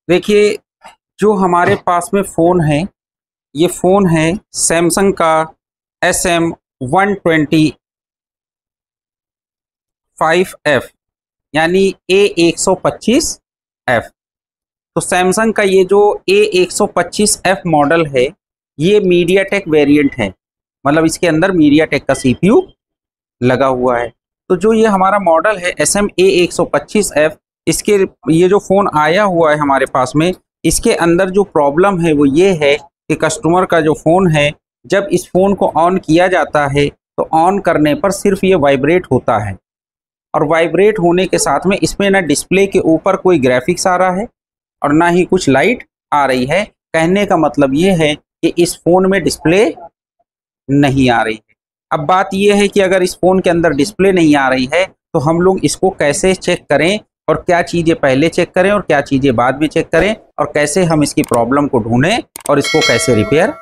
देखिए, जो हमारे पास में फ़ोन है, ये फ़ोन है सैमसंग का SM125F यानी A125F। तो सैमसंग का ये जो A125F मॉडल है, ये मीडियाटेक वेरिएंट है, मतलब इसके अंदर मीडियाटेक का CPU लगा हुआ है। तो जो ये हमारा मॉडल है SMA125F, इसके ये जो फ़ोन आया हुआ है हमारे पास में, इसके अंदर जो प्रॉब्लम है वो ये है कि कस्टमर का जो फ़ोन है, जब इस फ़ोन को ऑन किया जाता है तो ऑन करने पर सिर्फ ये वाइब्रेट होता है, और वाइब्रेट होने के साथ में इसमें ना डिस्प्ले के ऊपर कोई ग्राफिक्स आ रहा है और ना ही कुछ लाइट आ रही है। कहने का मतलब ये है कि इस फ़ोन में डिस्प्ले नहीं आ रही है। अब बात यह है कि अगर इस फ़ोन के अंदर डिस्प्ले नहीं आ रही है तो हम लोग इसको कैसे चेक करें, और क्या चीज़ें पहले चेक करें और क्या चीज़ें बाद में चेक करें, और कैसे हम इसकी प्रॉब्लम को ढूंढें और इसको कैसे रिपेयर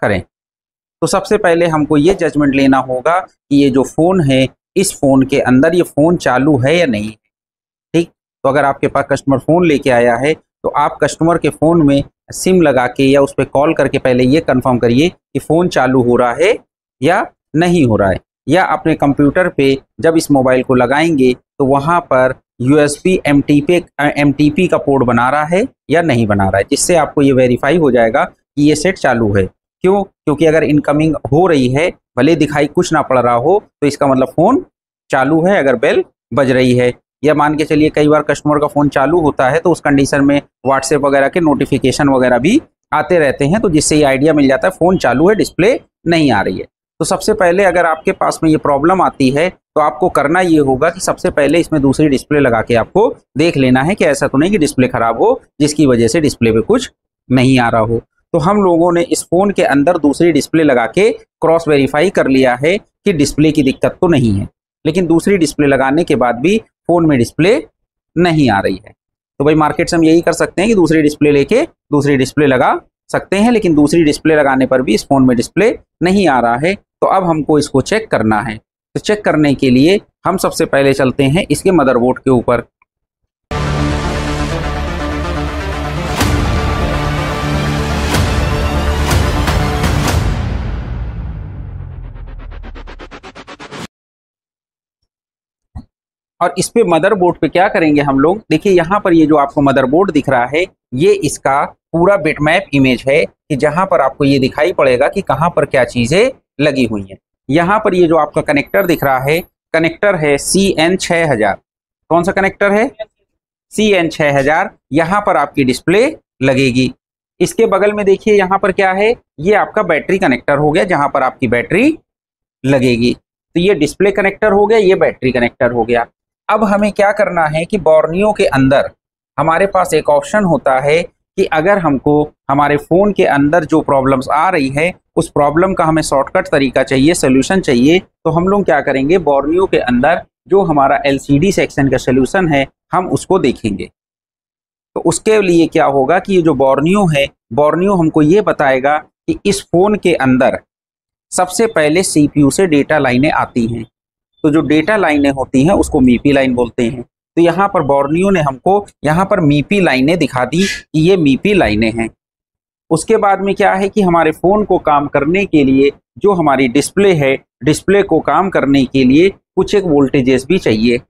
करें। तो सबसे पहले हमको ये जजमेंट लेना होगा कि ये जो फ़ोन है, इस फ़ोन के अंदर ये फ़ोन चालू है या नहीं है। ठीक, तो अगर आपके पास कस्टमर फ़ोन लेके आया है तो आप कस्टमर के फ़ोन में सिम लगा के या उस पर कॉल करके पहले ये कंफर्म करिए कि फ़ोन चालू हो रहा है या नहीं हो रहा है। या अपने कंप्यूटर पे जब इस मोबाइल को लगाएंगे तो वहाँ पर USB MTP का पोर्ट बना रहा है या नहीं बना रहा है, जिससे आपको ये वेरीफाई हो जाएगा कि ये सेट चालू है। क्यों? क्योंकि अगर इनकमिंग हो रही है, भले दिखाई कुछ ना पड़ रहा हो, तो इसका मतलब फ़ोन चालू है। अगर बेल बज रही है, या मान के चलिए कई बार कस्टमर का फ़ोन चालू होता है तो उस कंडीशन में व्हाट्सएप वगैरह के नोटिफिकेशन वगैरह भी आते रहते हैं, तो जिससे ये आइडिया मिल जाता है फ़ोन चालू है, डिस्प्ले नहीं आ रही है। तो सबसे पहले अगर आपके पास में ये प्रॉब्लम आती है तो आपको करना ये होगा कि सबसे पहले इसमें दूसरी डिस्प्ले लगा के आपको देख लेना है कि ऐसा तो नहीं कि डिस्प्ले ख़राब हो जिसकी वजह से डिस्प्ले पे कुछ नहीं आ रहा हो। तो हम लोगों ने इस फ़ोन के अंदर दूसरी डिस्प्ले लगा के क्रॉस वेरीफाई कर लिया है कि डिस्प्ले की दिक्कत तो नहीं है, लेकिन दूसरी डिस्प्ले लगाने के बाद भी फ़ोन में डिस्प्ले नहीं आ रही है। तो भाई मार्केट से हम यही कर सकते हैं कि दूसरी डिस्प्ले लेके दूसरी डिस्प्ले लगा सकते हैं, लेकिन दूसरी डिस्प्ले लगाने पर भी इस फ़ोन में डिस्प्ले नहीं आ रहा है। तो अब हमको इसको चेक करना है। तो चेक करने के लिए हम सबसे पहले चलते हैं इसके मदरबोर्ड के ऊपर। और इस पे मदरबोर्ड पे क्या करेंगे हम लोग, देखिए यहाँ पर ये जो आपको मदरबोर्ड दिख रहा है, ये इसका पूरा बिटमैप इमेज है कि जहां पर आपको ये दिखाई पड़ेगा कि कहां पर क्या चीजें लगी हुई हैं। यहाँ पर ये जो आपका कनेक्टर दिख रहा है, कनेक्टर है CN6000। कौन सा कनेक्टर है? CN6000। यहाँ पर आपकी डिस्प्ले लगेगी। इसके बगल में देखिए यहाँ पर क्या है, ये आपका बैटरी कनेक्टर हो गया, जहां पर आपकी बैटरी लगेगी। तो ये डिस्प्ले कनेक्टर हो गया, ये बैटरी कनेक्टर हो गया। अब हमें क्या करना है कि बोर्नियो के अंदर हमारे पास एक ऑप्शन होता है कि अगर हमको हमारे फ़ोन के अंदर जो प्रॉब्लम्स आ रही है उस प्रॉब्लम का हमें शॉर्टकट तरीका चाहिए, सोल्यूशन चाहिए, तो हम लोग क्या करेंगे, बोर्नियो के अंदर जो हमारा LCD सेक्शन का सोल्यूशन है हम उसको देखेंगे। तो उसके लिए क्या होगा कि ये जो बोर्नियो है, बोर्नियो हमको ये बताएगा कि इस फ़ोन के अंदर सबसे पहले CPU से डेटा लाइनें आती हैं। तो जो डेटा लाइनें होती हैं उसको मीपी लाइन बोलते हैं। तो यहाँ पर बोर्नियो ने हमको यहाँ पर मीपी लाइनें दिखा दी कि ये मीपी लाइनें हैं। उसके बाद में क्या है कि हमारे फ़ोन को काम करने के लिए जो हमारी डिस्प्ले है, डिस्प्ले को काम करने के लिए कुछ एक वोल्टेजेस भी चाहिए।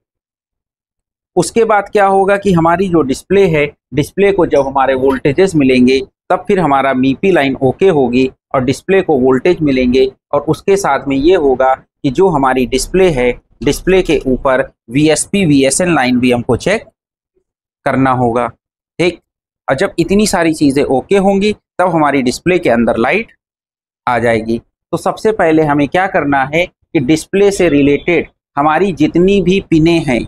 उसके बाद क्या होगा कि हमारी जो डिस्प्ले है, डिस्प्ले को जब हमारे वोल्टेजेस मिलेंगे तब फिर हमारा मीपी लाइन ओके होगी और डिस्प्ले को वोल्टेज मिलेंगे, और उसके साथ में ये होगा कि जो हमारी डिस्प्ले है, डिस्प्ले के ऊपर VSP VSN लाइन भी हमको चेक करना होगा। ठीक, और जब इतनी सारी चीज़ें ओके होंगी तब हमारी डिस्प्ले के अंदर लाइट आ जाएगी। तो सबसे पहले हमें क्या करना है कि डिस्प्ले से रिलेटेड हमारी जितनी भी पिनें हैं,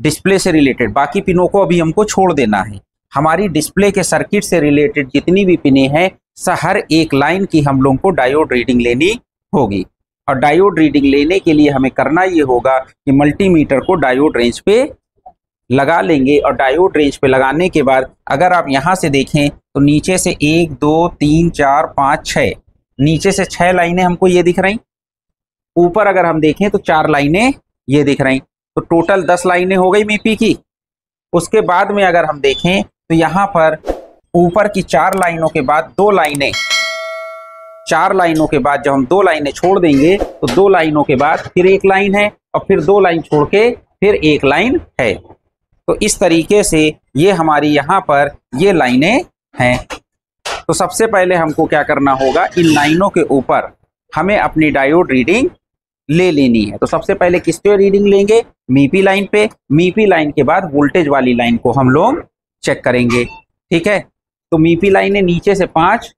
डिस्प्ले से रिलेटेड बाकी पिनों को अभी हमको छोड़ देना है। हमारी डिस्प्ले के सर्किट से रिलेटेड जितनी भी पिनें हैं, हर एक लाइन की हम लोगों को डायोड रीडिंग लेनी होगी। और डायोड रीडिंग लेने के लिए हमें करना ये होगा कि मल्टीमीटर को डायोड रेंज पे लगा लेंगे, और डायोड रेंज पे लगाने के बाद अगर आप यहाँ से देखें तो नीचे से 1 2 3 4 5 6, नीचे से 6 लाइनें हमको ये दिख रही, ऊपर अगर हम देखें तो 4 लाइनें ये दिख रही, तो टोटल 10 लाइनें हो गई मीपी की। उसके बाद में अगर हम देखें तो यहाँ पर ऊपर की 4 लाइनों के बाद 2 लाइनें, 4 लाइनों के बाद जब हम 2 लाइनें छोड़ देंगे तो 2 लाइनों के बाद फिर 1 लाइन है और फिर 2 लाइन छोड़ के फिर 1 लाइन है। तो इस तरीके से ये हमारी यहाँ पर ये लाइनें हैं। तो सबसे पहले हमको क्या करना होगा, इन लाइनों के ऊपर हमें अपनी डायोड रीडिंग ले लेनी है। तो सबसे पहले किस पे रीडिंग लेंगे, मीपी लाइन पे। मीपी लाइन के बाद वोल्टेज वाली लाइन को हम लोग चेक करेंगे। ठीक है, तो मीपी लाइन है नीचे से 5,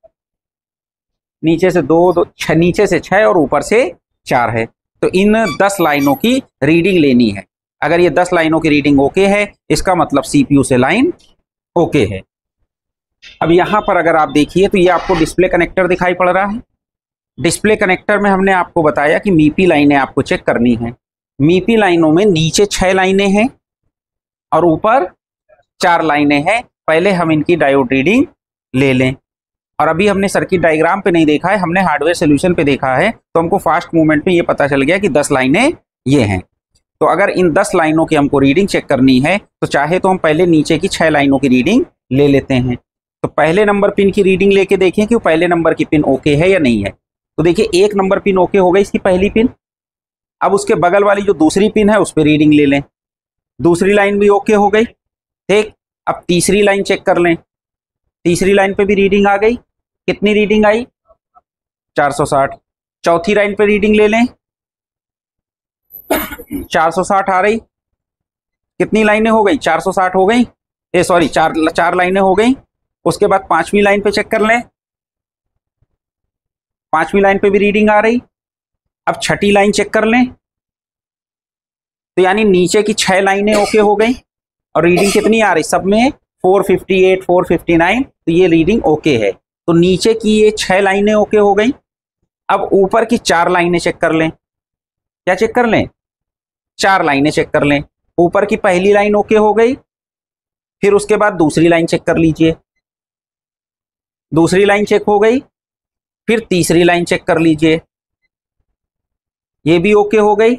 नीचे से 2, नीचे से 6 और ऊपर से 4 है। तो इन 10 लाइनों की रीडिंग लेनी है। अगर ये 10 लाइनों की रीडिंग ओके है, इसका मतलब सीपीयू से लाइन ओके है। अब यहां पर अगर आप देखिए तो ये आपको डिस्प्ले कनेक्टर दिखाई पड़ रहा है। डिस्प्ले कनेक्टर में हमने आपको बताया कि मीपी लाइनें आपको चेक करनी है। मीपी लाइनों में नीचे 6 लाइनें हैं और ऊपर 4 लाइनें हैं। पहले हम इनकी डायोड रीडिंग ले लें। और अभी हमने सर्किट डायग्राम पे नहीं देखा है, हमने हार्डवेयर सोल्यूशन पे देखा है, तो हमको फास्ट मूवमेंट में ये पता चल गया कि 10 लाइनें ये हैं। तो अगर इन 10 लाइनों की हमको रीडिंग चेक करनी है तो चाहे तो हम पहले नीचे की 6 लाइनों की रीडिंग ले लेते हैं। तो पहले नंबर पिन की रीडिंग लेके देखें कि वो पहले नंबर की पिन ओके है या नहीं है। तो देखिए 1 नंबर पिन ओके हो गई, इसकी पहली पिन। अब उसके बगल वाली जो दूसरी पिन है उस पर रीडिंग ले लें, दूसरी लाइन भी ओके हो गई। ठीक, अब तीसरी लाइन चेक कर लें, तीसरी लाइन पे भी रीडिंग आ गई। कितनी रीडिंग आई, 460। चौथी लाइन पे रीडिंग ले लें, 460 आ रही। कितनी लाइनें हो गई, 460 हो गई, सॉरी 4 लाइनें हो गई। उसके बाद 5वीं लाइन पे चेक कर लें, 5वीं लाइन पे भी रीडिंग आ रही। अब 6ठी लाइन चेक कर लें, तो यानी नीचे की 6 लाइनें ओके हो गई और रीडिंग कितनी आ रही सब में, 458, 459। तो ये रीडिंग ओके है। तो नीचे की ये 6 लाइनें ओके हो गई। अब ऊपर की 4 लाइनें चेक कर लें। क्या चेक कर लें, 4 लाइनें चेक कर लें। ऊपर की पहली लाइन ओके हो गई, फिर उसके बाद दूसरी लाइन चेक कर लीजिए, दूसरी लाइन चेक हो गई, फिर तीसरी लाइन चेक कर लीजिए, ये भी ओके हो गई।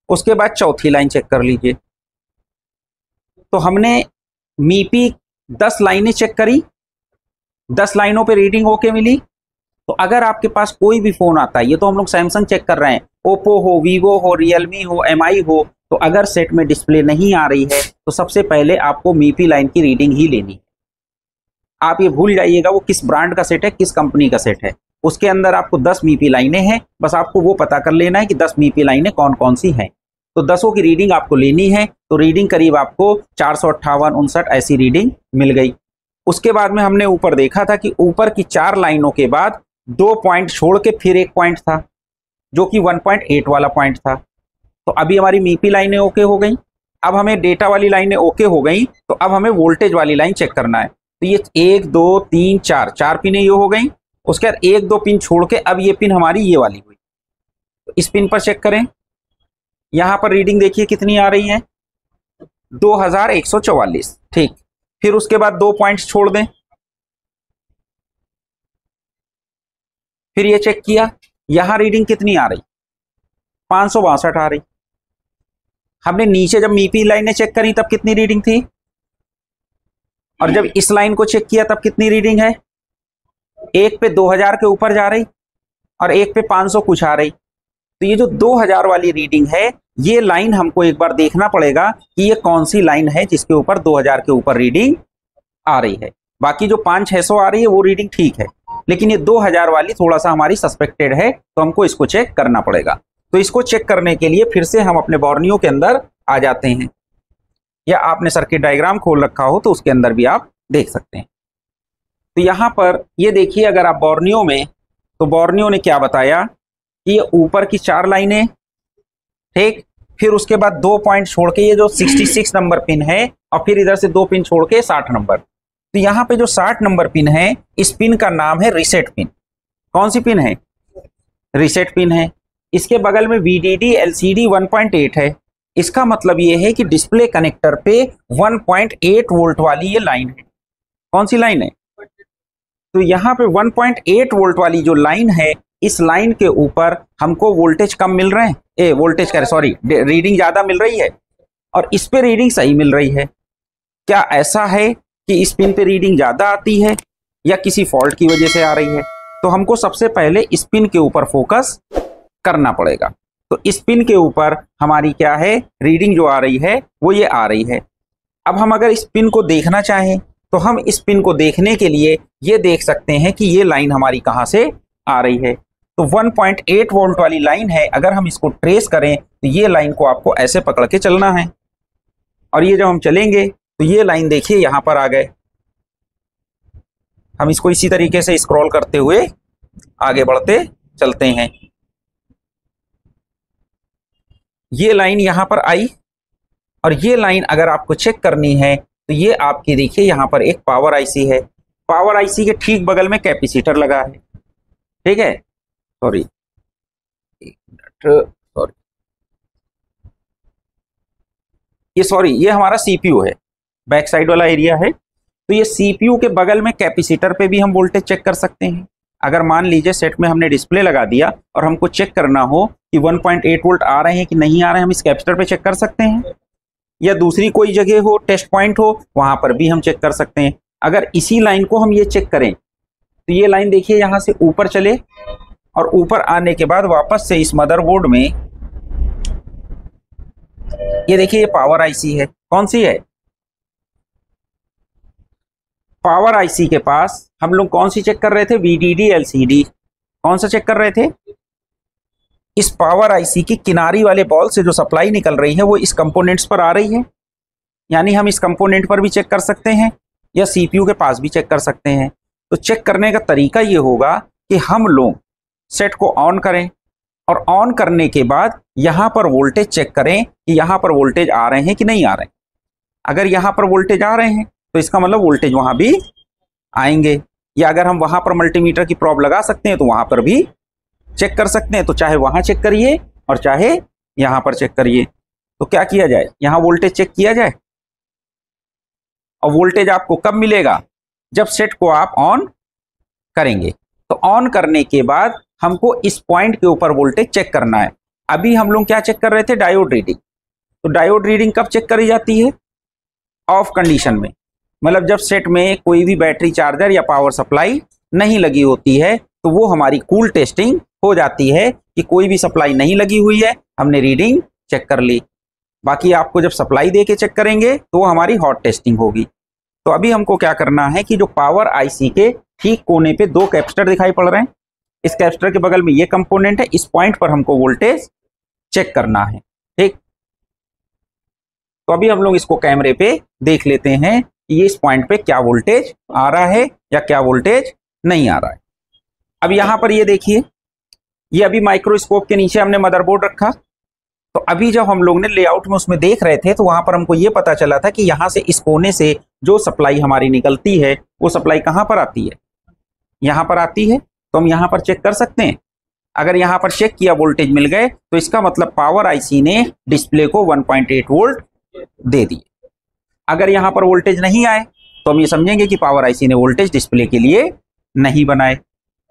उसके बाद चौथी लाइन चेक कर लीजिए। तो हमने मीपी 10 लाइनें चेक करी, 10 लाइनों पे रीडिंग ओके मिली। तो अगर आपके पास कोई भी फोन आता है, ये तो हम लोग सैमसंग चेक कर रहे हैं, ओप्पो हो, वीवो हो, रियलमी हो, एमआई हो, तो अगर सेट में डिस्प्ले नहीं आ रही है तो सबसे पहले आपको मीपी लाइन की रीडिंग ही लेनी है। आप ये भूल जाइएगा वो किस ब्रांड का सेट है, किस कंपनी का सेट है। उसके अंदर आपको 10 मीपी लाइनें हैं, बस आपको वो पता कर लेना है कि 10 मीपी लाइनें कौन कौन सी हैं। तो 10 की रीडिंग आपको लेनी है। तो रीडिंग करीब आपको 458, 59 ऐसी रीडिंग मिल गई। उसके बाद में हमने ऊपर देखा था कि ऊपर की 4 लाइनों के बाद 2 पॉइंट छोड़ के फिर एक पॉइंट था जो कि 1.8 वाला पॉइंट था। तो अभी हमारी मीपी लाइनें ओके हो गई। अब हमें डेटा वाली लाइनें ओके हो गई, तो अब हमें वोल्टेज वाली लाइन चेक करना है। तो ये 1, 2, 3, 4 पिनें ये हो गई। उसके बाद 1, 2 पिन छोड़ के अब ये पिन हमारी ये वाली हुई। तो इस पिन पर चेक करें, यहां पर रीडिंग देखिए कितनी आ रही है, 2144। ठीक, फिर उसके बाद 2 पॉइंट्स छोड़ दें, फिर ये चेक किया, यहां रीडिंग कितनी आ रही, 562 आ रही। हमने नीचे जब मीपी लाइनें चेक करी तब कितनी रीडिंग थी, और जब इस लाइन को चेक किया तब कितनी रीडिंग है, एक पे 2000 के ऊपर जा रही और एक पे 500 कुछ आ रही। तो ये जो 2000 वाली रीडिंग है, ये लाइन हमको एक बार देखना पड़ेगा कि ये कौन सी लाइन है जिसके ऊपर 2000 के ऊपर रीडिंग आ रही है। बाकी जो 500-600 आ रही है वो रीडिंग ठीक है, लेकिन ये 2000 वाली थोड़ा सा हमारी सस्पेक्टेड है, तो हमको इसको चेक करना पड़ेगा। तो इसको चेक करने के लिए फिर से हम अपने बोर्नियो के अंदर आ जाते हैं, या आपने सर्किट डायग्राम खोल रखा हो तो उसके अंदर भी आप देख सकते हैं। तो यहां पर ये देखिए, अगर आप बोर्नियो में, तो बोर्नियो ने क्या बताया कि ये ऊपर की 4 लाइनें, ठीक, फिर उसके बाद 2 पॉइंट छोड़ के ये जो 66 नंबर पिन है, और फिर इधर से 2 पिन छोड़ के 60 नंबर। तो यहाँ पे जो 60 नंबर पिन है, इस पिन का नाम है रीसेट पिन। कौन सी पिन है, रीसेट पिन है। इसके बगल में VDD LCD 1.8 है। इसका मतलब ये है कि डिस्प्ले कनेक्टर पे 1.8 वोल्ट वाली ये लाइन है। कौन सी लाइन है, तो यहाँ पे 1.8 वोल्ट वाली जो लाइन है, इस लाइन के ऊपर हमको वोल्टेज कम मिल रहे हैं, वोल्टेज का सॉरी रीडिंग ज्यादा मिल रही है, और इस पे रीडिंग सही मिल रही है। क्या ऐसा है कि स्पिन पे रीडिंग ज़्यादा आती है या किसी फॉल्ट की वजह से आ रही है। तो हमको सबसे पहले स्पिन के ऊपर फोकस करना पड़ेगा। तो स्पिन के ऊपर हमारी क्या है, रीडिंग जो आ रही है वो ये आ रही है। अब हम अगर स्पिन को देखना चाहें तो हम स्पिन को देखने के लिए ये देख सकते हैं कि ये लाइन हमारी कहाँ से आ रही है। तो 1.8 वोल्ट वाली लाइन है, अगर हम इसको ट्रेस करें तो ये लाइन को आपको ऐसे पकड़ के चलना है, और ये जब हम चलेंगे तो ये लाइन देखिए यहाँ पर आ गए। हम इसको इसी तरीके से स्क्रॉल करते हुए आगे बढ़ते चलते हैं। ये लाइन यहाँ पर आई, और ये लाइन अगर आपको चेक करनी है तो ये आपकी देखिए यहाँ पर एक पावर आईसी है। पावर आईसी के ठीक बगल में कैपेसिटर लगा है। ठीक है, सॉरी ये हमारा सीपीयू है, बैक साइड वाला एरिया है। तो ये सीपीयू के बगल में कैपेसिटर पे भी हम वोल्टेज चेक कर सकते हैं। अगर मान लीजिए सेट में हमने डिस्प्ले लगा दिया और हमको चेक करना हो कि 1.8 वोल्ट आ रहे हैं कि नहीं आ रहे हैं, हम इस कैपेसिटर पे चेक कर सकते हैं, या दूसरी कोई जगह हो, टेस्ट पॉइंट हो, वहां पर भी हम चेक कर सकते हैं। अगर इसी लाइन को हम ये चेक करें तो ये लाइन देखिए यहाँ से ऊपर चले, और ऊपर आने के बाद वापस से इस मदरबोर्ड में ये देखिए ये पावर आईसी है। कौन सी है? पावर आईसी के पास हम लोग कौन सी चेक कर रहे थे? VDD LCD. कौन सा चेक कर रहे थे? इस पावर आईसी की किनारी वाले बॉल से जो सप्लाई निकल रही है वो इस कंपोनेंट्स पर आ रही है, यानी हम इस कंपोनेंट पर भी चेक कर सकते हैं या सीपीयू के पास भी चेक कर सकते हैं। तो चेक करने का तरीका ये होगा कि हम लोग सेट को ऑन करें, और ऑन करने के बाद यहाँ पर वोल्टेज चेक करें कि यहाँ पर वोल्टेज आ रहे हैं कि नहीं आ रहे हैं। अगर यहाँ पर वोल्टेज आ रहे हैं तो इसका मतलब वोल्टेज वहाँ भी आएंगे, या अगर हम वहाँ पर मल्टीमीटर की प्रोब लगा सकते हैं तो वहाँ पर भी चेक कर सकते हैं। तो चाहे वहाँ चेक करिए और चाहे यहाँ पर चेक करिए। तो क्या किया जाए, यहाँ वोल्टेज चेक किया जाए, और वोल्टेज आपको कब मिलेगा? जब सेट को आप ऑन करेंगे। तो ऑन करने के बाद हमको इस पॉइंट के ऊपर वोल्टेज चेक करना है। अभी हम लोग क्या चेक कर रहे थे? Diode reading. तो डायोड रीडिंग कब चेक करी जाती है? ऑफ कंडीशन में, मतलब जब सेट में कोई भी बैटरी चार्जर या पावर सप्लाई नहीं लगी होती है, तो वो हमारी कूल टेस्टिंग हो जाती है कि कोई भी सप्लाई नहीं लगी हुई है, हमने रीडिंग चेक कर ली। बाकी आपको जब सप्लाई दे के चेक करेंगे तो वो हमारी हॉट टेस्टिंग होगी। तो अभी हमको क्या करना है कि जो पावर आईसी के ठीक कोने पे दो कैपेसिटर दिखाई पड़ रहे हैं, इस कैपेसिटर के बगल में ये कंपोनेंट है, इस पॉइंट पर हमको वोल्टेज चेक करना है। ठीक, तो अभी हम लोग इसको कैमरे पे देख लेते हैं कि ये इस पॉइंट पे क्या वोल्टेज आ रहा है या क्या वोल्टेज नहीं आ रहा है। अब यहाँ पर ये देखिए, ये अभी माइक्रोस्कोप के नीचे हमने मदरबोर्ड रखा। तो अभी जब हम लोग ने लेआउट में उसमें देख रहे थे तो वहां पर हमको ये पता चला था कि यहाँ से इस कोने से जो सप्लाई हमारी निकलती है वो सप्लाई कहाँ पर आती है? यहाँ पर आती है। तो हम यहाँ पर चेक कर सकते हैं। अगर यहाँ पर चेक किया, वोल्टेज मिल गए, तो इसका मतलब पावर आईसी ने डिस्प्ले को 1.8 वोल्ट दे दिए। अगर यहाँ पर वोल्टेज नहीं आए तो हम ये समझेंगे कि पावर आईसी ने वोल्टेज डिस्प्ले के लिए नहीं बनाए। तो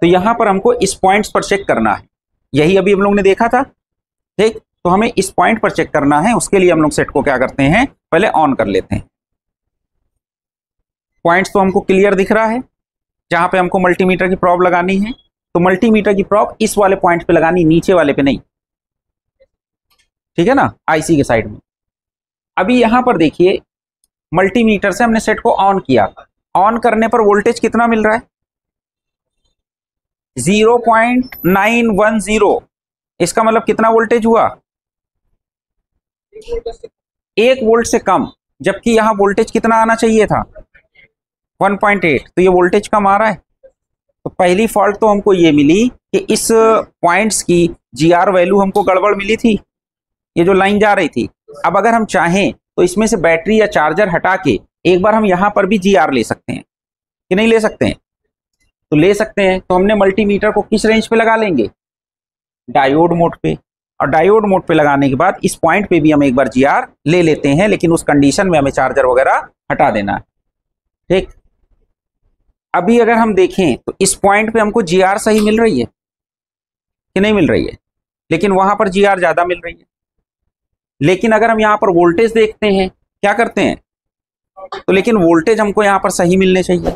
यहाँ पर हमको इस पॉइंट्स पर चेक करना है, यही अभी हम लोग ने देखा था। ठीक, तो हमें इस पॉइंट पर चेक करना है। उसके लिए हम लोग सेट को क्या करते हैं, पहले ऑन कर लेते हैं। पॉइंट्स तो हमको क्लियर दिख रहा है, जहां पे हमको मल्टीमीटर की प्रॉब लगानी है। तो मल्टीमीटर की प्रॉब इस वाले पॉइंट पे लगानी, नीचे वाले पे नहीं। ठीक है ना, आईसी के साइड में। अभी यहां पर देखिए, मल्टीमीटर से हमने सेट को ऑन किया। ऑन करने पर वोल्टेज कितना मिल रहा है? 0.910। इसका मतलब कितना वोल्टेज हुआ? 1 वोल्ट से कम, जबकि यहां वोल्टेज कितना आना चाहिए था? 1.8। तो ये वोल्टेज कम आ रहा है। तो पहली फॉल्ट तो हमको ये मिली कि इस पॉइंट्स की जीआर वैल्यू हमको गड़बड़ मिली थी, ये जो लाइन जा रही थी। अब अगर हम चाहें तो इसमें से बैटरी या चार्जर हटा के एक बार हम यहां पर भी जीआर ले सकते हैं कि नहीं ले सकते हैं? तो ले सकते हैं। तो हमने मल्टीमीटर को किस रेंज पे लगा लेंगे? डायोड मोड पे। और डायोड मोड पे लगाने के बाद इस पॉइंट पे भी हम एक बार जीआर ले लेते हैं, लेकिन उस कंडीशन में हमें चार्जर वगैरह हटा देना है। ठीक, अभी अगर हम देखें तो इस पॉइंट पे हमको जीआर सही मिल रही है कि नहीं मिल रही है? लेकिन वहां पर जीआर ज्यादा मिल रही है। लेकिन अगर हम यहां पर वोल्टेज देखते हैं, क्या करते हैं? तो लेकिन वोल्टेज हमको यहाँ पर सही मिलने चाहिए,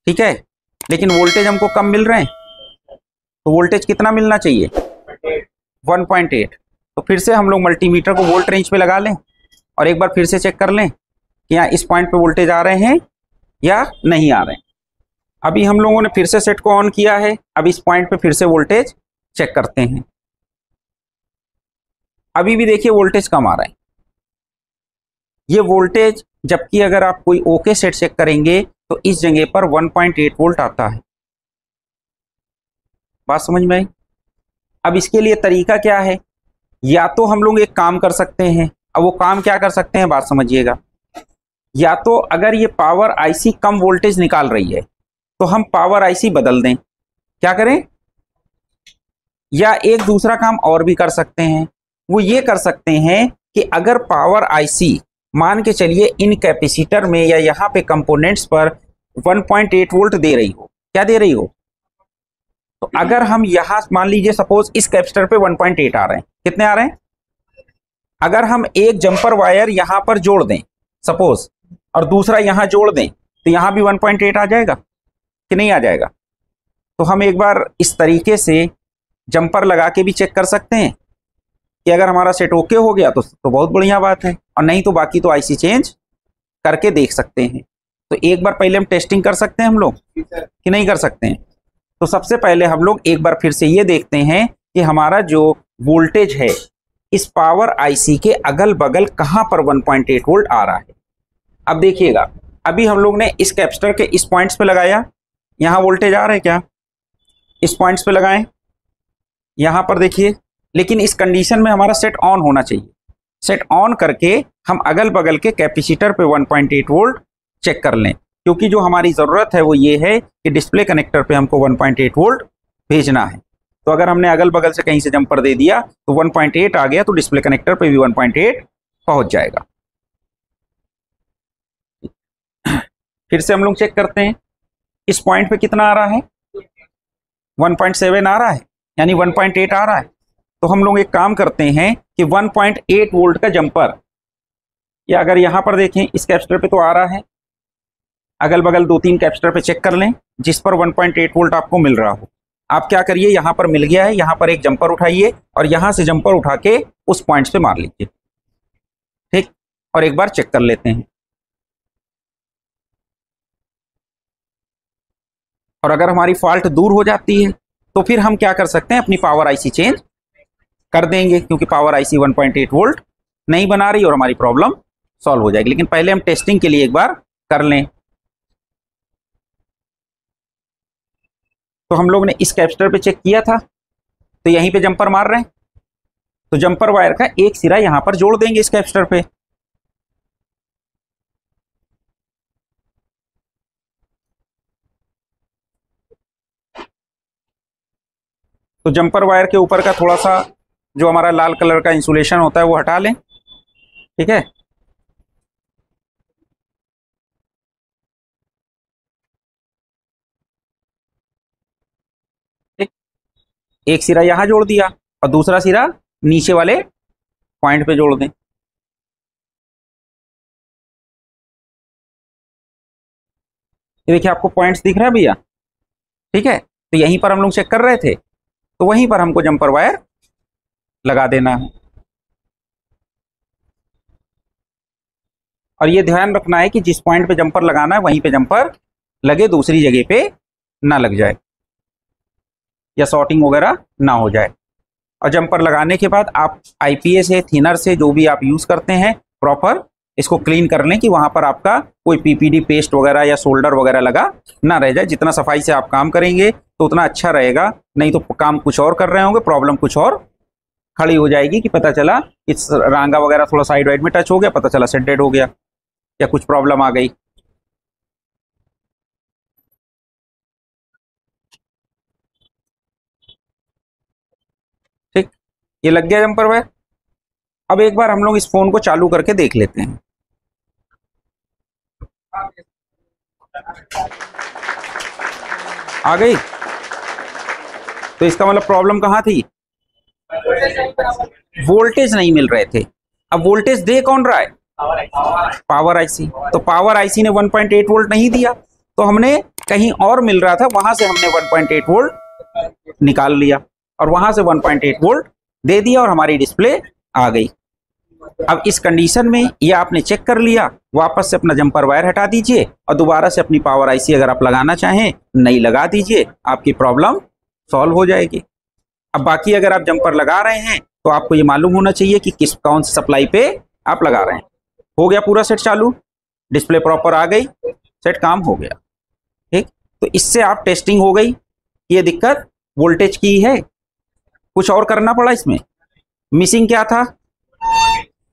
ठीक है, लेकिन वोल्टेज हमको कम मिल रहे हैं। तो वोल्टेज कितना मिलना चाहिए? 1.8। तो फिर से हम लोग मल्टीमीटर को वोल्ट रेंज पे लगा लें और एक बार फिर से चेक कर लें कि यहाँ इस पॉइंट पे वोल्टेज आ रहे हैं या नहीं आ रहे हैं। अभी हम लोगों ने फिर से सेट को ऑन किया है, अब इस पॉइंट पे फिर से वोल्टेज चेक करते हैं। अभी भी देखिए वोल्टेज कम आ रहा है। ये वोल्टेज, जबकि अगर आप कोई ओके सेट चेक करेंगे तो इस जगह पर 1.8 वोल्ट आता है। बात समझ में आई? अब इसके लिए तरीका क्या है? या तो हम लोग एक काम कर सकते हैं, अब वो काम क्या कर सकते हैं बात समझिएगा। या तो अगर ये पावर आईसी कम वोल्टेज निकाल रही है तो हम पावर आईसी बदल दें। क्या करें? या एक दूसरा काम और भी कर सकते हैं, वो ये कर सकते हैं कि अगर पावर आईसी मान के चलिए इन कैपेसिटर में या यहाँ पे कंपोनेंट्स पर 1.8 वोल्ट दे रही हो, क्या दे रही हो, तो अगर हम यहां मान लीजिए सपोज इस कैपेसिटर पे 1.8 आ रहे हैं, कितने आ रहे हैं, अगर हम एक जंपर वायर यहां पर जोड़ दें सपोज और दूसरा यहां जोड़ दें तो यहां भी 1.8 आ जाएगा कि नहीं आ जाएगा? तो हम एक बार इस तरीके से जंपर लगा के भी चेक कर सकते हैं कि अगर हमारा सेट ओके हो गया तो बहुत बढ़िया बात है, और नहीं तो बाकी तो आईसी चेंज करके देख सकते हैं। तो एक बार पहले हम टेस्टिंग कर सकते हैं हम लोग कि नहीं कर सकते हैं? तो सबसे पहले हम लोग एक बार फिर से ये देखते हैं कि हमारा जो वोल्टेज है इस पावर आईसी के अगल बगल कहां पर 1.8 वोल्ट आ रहा है। अब देखिएगा, अभी हम लोग ने इस कैपेसिटर के इस पॉइंट्स पे लगाया, यहां वोल्टेज आ रहा है क्या? इस पॉइंट्स पे लगाएं, यहां पर देखिए, लेकिन इस कंडीशन में हमारा सेट ऑन होना चाहिए। सेट ऑन करके हम अगल बगल के कैपेसिटर पे 1.8 वोल्ट चेक कर लें, क्योंकि जो हमारी ज़रूरत है वो ये है कि डिस्प्ले कनेक्टर पे हमको 1.8 वोल्ट भेजना है। तो अगर हमने अगल बगल से कहीं से जंपर दे दिया तो 1.8 आ गया, तो डिस्प्ले कनेक्टर पे भी 1.8 पहुंच जाएगा। फिर से हम लोग चेक करते हैं, इस पॉइंट पे कितना आ रहा है? 1.7 आ रहा है, यानी 1.8 आ रहा है। तो हम लोग एक काम करते हैं कि 1.8 वोल्ट का जंपर, या अगर यहां पर देखें इस कैपेसिटर पे तो आ रहा है, अगल बगल 2-3 कैपेसिटर पे चेक कर लें जिस पर 1.8 वोल्ट आपको मिल रहा हो। आप क्या करिए, यहां पर मिल गया है, यहां पर एक जंपर उठाइए और यहां से जंपर उठा के उस पॉइंट्स पे मार लीजिए, ठीक, और एक बार चेक कर लेते हैं। और अगर हमारी फॉल्ट दूर हो जाती है तो फिर हम क्या कर सकते हैं, अपनी पावर आईसी चेंज कर देंगे, क्योंकि पावर आईसी 1.8 वोल्ट नहीं बना रही और हमारी प्रॉब्लम सॉल्व हो जाएगी। लेकिन पहले हम टेस्टिंग के लिए एक बार कर लें। तो हम लोग ने इस कैपेसिटर पे चेक किया था, तो यहीं पे जंपर मार रहे हैं, तो जंपर वायर का एक सिरा यहां पर जोड़ देंगे इस कैपेसिटर पे। तो जंपर वायर के ऊपर का थोड़ा सा जो हमारा लाल कलर का इंसुलेशन होता है वो हटा लें, ठीक है। एक सिरा यहां जोड़ दिया और दूसरा सिरा नीचे वाले पॉइंट पे जोड़ दें। ये देखिए आपको पॉइंट्स दिख रहा है भैया, ठीक है। तो यहीं पर हम लोग चेक कर रहे थे, तो वहीं पर हमको जंपर वायर लगा देना है। और ये ध्यान रखना है कि जिस पॉइंट पे जंपर लगाना है वहीं पे जंपर लगे, दूसरी जगह पे ना लग जाए या शॉर्टिंग वगैरह ना हो जाए। और जंपर लगाने के बाद आप आईपीएस से, थिनर से, जो भी आप यूज करते हैं, प्रॉपर इसको क्लीन कर लें कि वहां पर आपका कोई पीपीडी पेस्ट वगैरह या सोल्डर वगैरह लगा ना रह जाए। जितना सफाई से आप काम करेंगे तो उतना अच्छा रहेगा, नहीं तो काम कुछ और कर रहे होंगे, प्रॉब्लम कुछ और खड़ी हो जाएगी कि पता चला इस रांगा वगैरह थोड़ा साइड वाइड में टच हो गया, पता चला सेट डेड हो गया या कुछ प्रॉब्लम आ गई। ठीक, ये लग गया जंपर वायर। अब एक बार हम लोग इस फोन को चालू करके देख लेते हैं। आ गई? तो इसका मतलब प्रॉब्लम कहां थी? वोल्टेज नहीं मिल रहे थे। अब वोल्टेज दे कौन रहा है? Power IC. तो पावर आईसी ने 1.8 वोल्ट नहीं दिया, तो हमने कहीं और मिल रहा था, वहां से हमने 1.8 वोल्ट निकाल लिया और वहां से 1.8 वोल्ट दे दिया और हमारी डिस्प्ले आ गई। अब इस कंडीशन में ये आपने चेक कर लिया, वापस से अपना जंपर वायर हटा दीजिए और दोबारा से अपनी पावर आईसी अगर आप लगाना चाहें नई लगा दीजिए, आपकी प्रॉब्लम सॉल्व हो जाएगी। अब बाकी अगर आप जंपर लगा रहे हैं तो आपको ये मालूम होना चाहिए कि कौन सी सप्लाई पे आप लगा रहे हैं। हो गया पूरा सेट चालू, डिस्प्ले प्रॉपर आ गई, सेट काम हो गया। ठीक, तो इससे आप टेस्टिंग हो गई। ये दिक्कत वोल्टेज की है, कुछ और करना पड़ा इसमें। मिसिंग क्या था,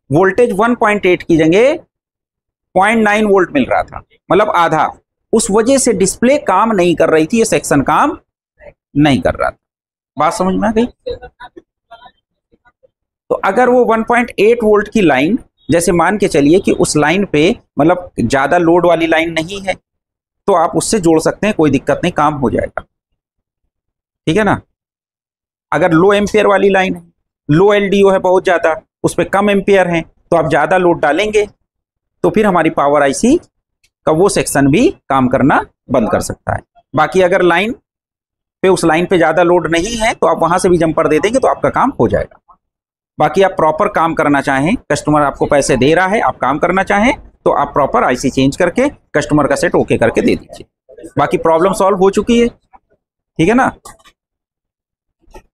वोल्टेज 1.8 की जगह 0.9 वोल्ट मिल रहा था, मतलब आधा। उस वजह से डिस्प्ले काम नहीं कर रही थी, ये सेक्शन काम नहीं कर रहा था। बात समझ में आ गई? तो अगर वो 1.8 वोल्ट की लाइन, जैसे मान के चलिए कि उस लाइन पे मतलब ज्यादा लोड वाली लाइन नहीं है, तो आप उससे जोड़ सकते हैं, कोई दिक्कत नहीं, काम हो जाएगा। ठीक है ना। अगर लो एम्पियर वाली लाइन है, लो एलडीओ है बहुत ज्यादा, उस पर कम एम्पियर है, तो आप ज्यादा लोड डालेंगे तो फिर हमारी पावर आईसी का वो सेक्शन भी काम करना बंद कर सकता है। बाकी अगर लाइन पे, उस लाइन पे ज्यादा लोड नहीं है, तो आप वहां से भी जंपर दे देंगे तो आपका काम हो जाएगा। बाकी आप प्रॉपर काम करना चाहें, कस्टमर आपको पैसे दे रहा है, आप काम करना चाहें तो आप प्रॉपर आईसी चेंज करके कस्टमर का सेट ओके करके दे दीजिए। बाकी प्रॉब्लम सॉल्व हो चुकी है। ठीक है ना।